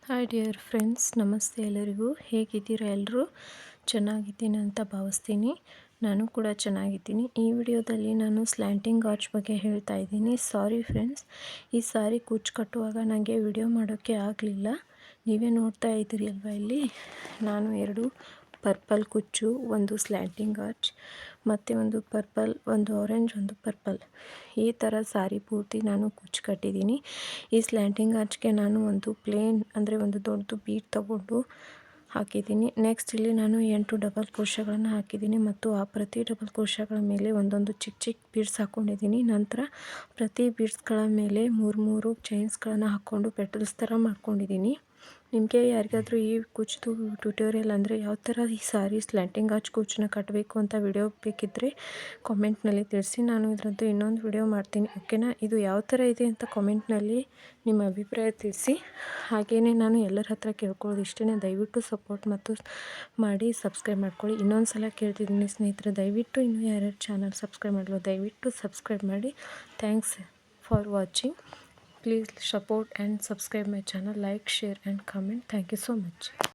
Hi dear friends, ನಮಸ್ತೆ. ಎಲ್ಲರಿಗೂ ಹೇಗಿದ್ದೀರಾ? ಎಲ್ಲರೂ ಚೆನ್ನಾಗಿದ್ದೀನಿ ಅಂತ ಭಾವಿಸ್ತೀನಿ. ನಾನು ಕೂಡ ಚೆನ್ನಾಗಿದ್ದೀನಿ. ಈ ವಿಡಿಯೋದಲ್ಲಿ ನಾನು ಸ್ಲ್ಯಾಂಟಿಂಗ್ ಆರ್ಚ್ ಬಗ್ಗೆ ಹೇಳ್ತಾ ಇದ್ದೀನಿ. ಸಾರಿ ಫ್ರೆಂಡ್ಸ್, ಈ ಸಾರಿ ಕುಚ್ಚು ಕಟ್ಟುವಾಗ ನನಗೆ ವಿಡಿಯೋ ಮಾಡೋಕ್ಕೆ ಆಗಲಿಲ್ಲ. ನೀವೇ ನೋಡ್ತಾ ಇದ್ದೀರಿ ಅಲ್ವಾ, ಇಲ್ಲಿ ನಾನು ಎರಡು ಪರ್ಪಲ್ ಕುಚ್ಚು, ಒಂದು ಸ್ಲ್ಯಾಂಟಿಂಗ್ ಆರ್ಚ್ ಮತ್ತು ಒಂದು ಪರ್ಪಲ್, ಒಂದು ಆರೆಂಜ್, ಒಂದು ಪರ್ಪಲ್, ಈ ಥರ ಸಾರಿ ಪೂರ್ತಿ ನಾನು ಕುಚ್ಚು ಕಟ್ಟಿದ್ದೀನಿ. ಈ ಸ್ಲ್ಯಾಂಟಿಂಗ್ ಆರ್ಚ್ಗೆ ನಾನು ಒಂದು ಪ್ಲೇನ್ ಅಂದರೆ ಒಂದು ದೊಡ್ಡದು ಬೀಡ್ ತಗೊಂಡು ಹಾಕಿದ್ದೀನಿ. ನೆಕ್ಸ್ಟ್ ಇಲ್ಲಿ ನಾನು 8 ಡಬಲ್ ಕ್ರೋಶಗಳನ್ನು ಹಾಕಿದ್ದೀನಿ ಮತ್ತು ಆ ಪ್ರತಿ ಡಬಲ್ ಕ್ರೋಶಗಳ ಮೇಲೆ ಒಂದೊಂದು ಚಿಕ್ಕ ಚಿಕ್ಕ ಬೀಡ್ಸ್ ಹಾಕ್ಕೊಂಡಿದ್ದೀನಿ. ನಂತರ ಪ್ರತಿ ಬೀಡ್ಸ್ಗಳ ಮೇಲೆ 3 ಚೈನ್ಸ್ಗಳನ್ನು ಹಾಕ್ಕೊಂಡು ಪೆಟಲ್ಸ್ ಥರ ಮಾಡ್ಕೊಂಡಿದ್ದೀನಿ. ನಿಮಗೆ ಯಾರಿಗಾದರೂ ಈ ಕುಚ್ಚು ಟ್ಯುಟೋರಿಯಲ್ ಅಂದರೆ ಯಾವ ಥರ ಈ ಸಾರಿ ಸ್ಲ್ಯಾಂಟಿಂಗ್ ಆರ್ಚ್ ಕುಚ್ಚನ್ನ ಕಟ್ಟಬೇಕು ಅಂತ ವಿಡಿಯೋ ಬೇಕಿದ್ದರೆ ಕಾಮೆಂಟ್ನಲ್ಲಿ ತಿಳಿಸಿ. ನಾನು ಇದರದ್ದು ಇನ್ನೊಂದು ವಿಡಿಯೋ ಮಾಡ್ತೀನಿ, ಓಕೆನಾ? ಇದು ಯಾವ ಥರ ಇದೆ ಅಂತ ಕಾಮೆಂಟ್ನಲ್ಲಿ ನಿಮ್ಮ ಅಭಿಪ್ರಾಯ ತಿಳಿಸಿ. ಹಾಗೆಯೇ ನಾನು ಎಲ್ಲರ ಹತ್ರ ಕೇಳ್ಕೊಳ್ಳೋದು ಇಷ್ಟೇ, ದಯವಿಟ್ಟು ಸಪೋರ್ಟ್ ಮಾಡಿ ಸಬ್ಸ್ಕ್ರೈಬ್ ಮಾಡ್ಕೊಳ್ಳಿ. ಇನ್ನೊಂದು ಸಲ ಕೇಳ್ತಿದ್ದೀನಿ ಸ್ನೇಹಿತರೆ, ದಯವಿಟ್ಟು ಇನ್ನೂ ಯಾರ್ಯಾರು ಚಾನಲ್ ಸಬ್ಸ್ಕ್ರೈಬ್ ಮಾಡಲು ದಯವಿಟ್ಟು ಸಬ್ಸ್ಕ್ರೈಬ್ ಮಾಡಿ. Thanks for watching. Please support and subscribe my channel, like, share and comment. Thank you so much.